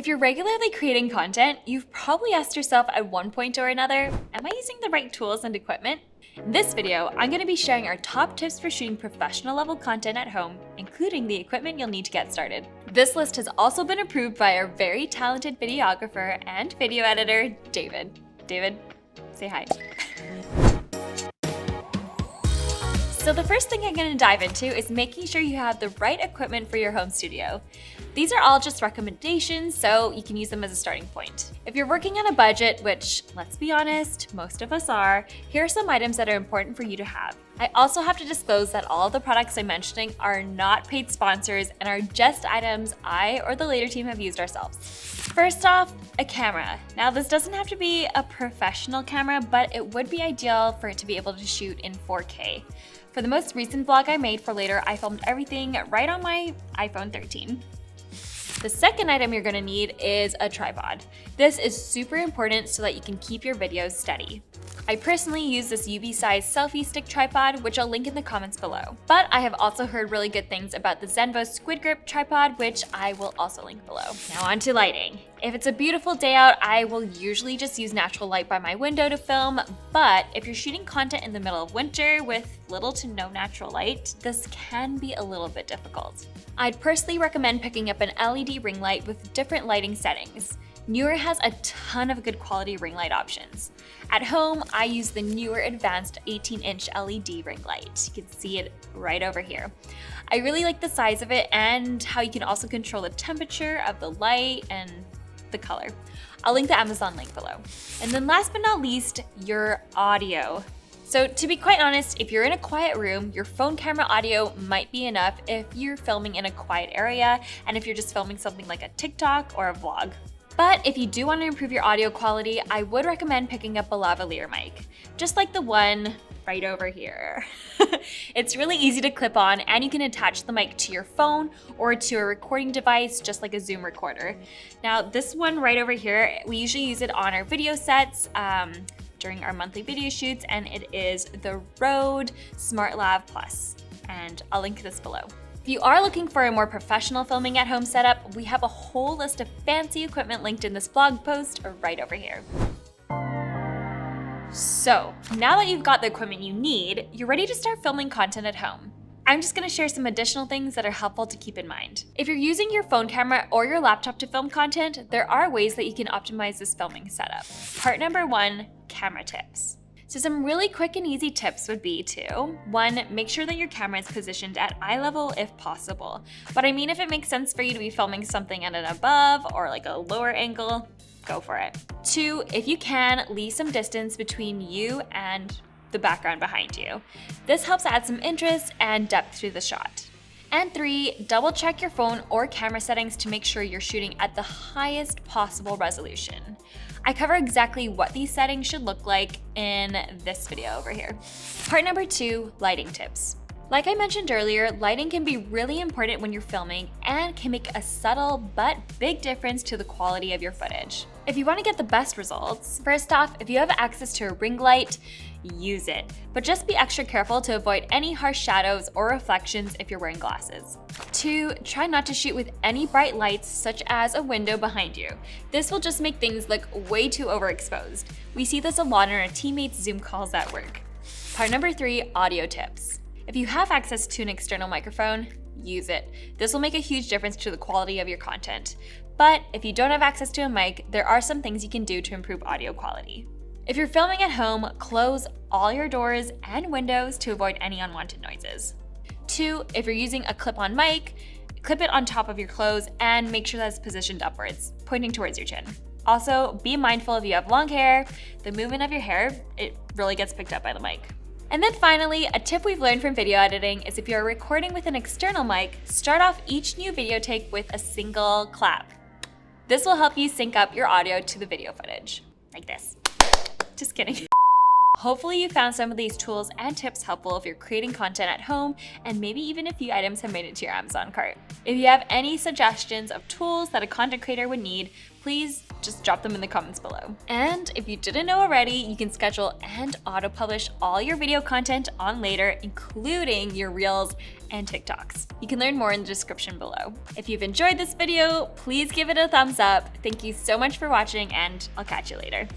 If you're regularly creating content, you've probably asked yourself at one point or another, am I using the right tools and equipment? In this video, I'm going to be sharing our top tips for shooting professional level content at home, including the equipment you'll need to get started. This list has also been approved by our very talented videographer and video editor, David. David, say hi. So the first thing I'm going to dive into is making sure you have the right equipment for your home studio. These are all just recommendations, so you can use them as a starting point. If you're working on a budget, which, let's be honest, most of us are, here are some items that are important for you to have. I also have to disclose that all of the products I'm mentioning are not paid sponsors and are just items I or the Later team have used ourselves. First off, a camera. Now this doesn't have to be a professional camera, but it would be ideal for it to be able to shoot in 4K. For the most recent vlog I made for Later, I filmed everything right on my iPhone 13. The second item you're gonna need is a tripod. This is super important so that you can keep your videos steady. I personally use this UV-sized selfie stick tripod, which I'll link in the comments below. But I have also heard really good things about the Zenvo Squid Grip tripod, which I will also link below. Now on to lighting. If it's a beautiful day out, I will usually just use natural light by my window to film, but if you're shooting content in the middle of winter with little to no natural light, this can be a little bit difficult. I'd personally recommend picking up an LED ring light with different lighting settings. Neewer has a ton of good quality ring light options. At home, I use the Neewer Advanced 18-inch LED ring light. You can see it right over here. I really like the size of it and how you can also control the temperature of the light and the color. I'll link the Amazon link below. And then last but not least, your audio. So to be quite honest, if you're in a quiet room, your phone camera audio might be enough if you're filming in a quiet area and if you're just filming something like a TikTok or a vlog. But if you do want to improve your audio quality, I would recommend picking up a lavalier mic, just like the one right over here. It's really easy to clip on and you can attach the mic to your phone or to a recording device, just like a Zoom recorder. Now this one right over here, we usually use it on our video sets, during our monthly video shoots, and it is the Rode SmartLav Plus, and I'll link this below. If you are looking for a more professional filming at home setup, we have a whole list of fancy equipment linked in this blog post right over here. So now that you've got the equipment you need, you're ready to start filming content at home. I'm just gonna share some additional things that are helpful to keep in mind. If you're using your phone camera or your laptop to film content, there are ways that you can optimize this filming setup. Part number one, camera tips. So some really quick and easy tips would be to, 1, make sure that your camera is positioned at eye level if possible. But I mean, if it makes sense for you to be filming something at an above or like a lower angle, go for it. 2, if you can, leave some distance between you and the background behind you. This helps add some interest and depth to the shot. And 3, double check your phone or camera settings to make sure you're shooting at the highest possible resolution. I cover exactly what these settings should look like in this video over here. Part number 2, lighting tips. Like I mentioned earlier, lighting can be really important when you're filming and can make a subtle but big difference to the quality of your footage. If you want to get the best results, first off, if you have access to a ring light, use it. But just be extra careful to avoid any harsh shadows or reflections if you're wearing glasses. 2, try not to shoot with any bright lights such as a window behind you. This will just make things look way too overexposed. We see this a lot in our teammates' Zoom calls at work. Part number 3, audio tips. If you have access to an external microphone, use it. This will make a huge difference to the quality of your content. But if you don't have access to a mic, there are some things you can do to improve audio quality. If you're filming at home, close all your doors and windows to avoid any unwanted noises. 2, if you're using a clip-on mic, clip it on top of your clothes and make sure that it's positioned upwards, pointing towards your chin. Also, be mindful if you have long hair, the movement of your hair, it really gets picked up by the mic. And then finally, a tip we've learned from video editing is if you're recording with an external mic, start off each new video take with a single clap. This will help you sync up your audio to the video footage, like this. Just kidding. Hopefully you found some of these tools and tips helpful if you're creating content at home, and maybe even a few items have made it to your Amazon cart. If you have any suggestions of tools that a content creator would need, please just drop them in the comments below. And if you didn't know already, you can schedule and auto-publish all your video content on Later, including your Reels and TikToks. You can learn more in the description below. If you've enjoyed this video, please give it a thumbs up. Thank you so much for watching, and I'll catch you later.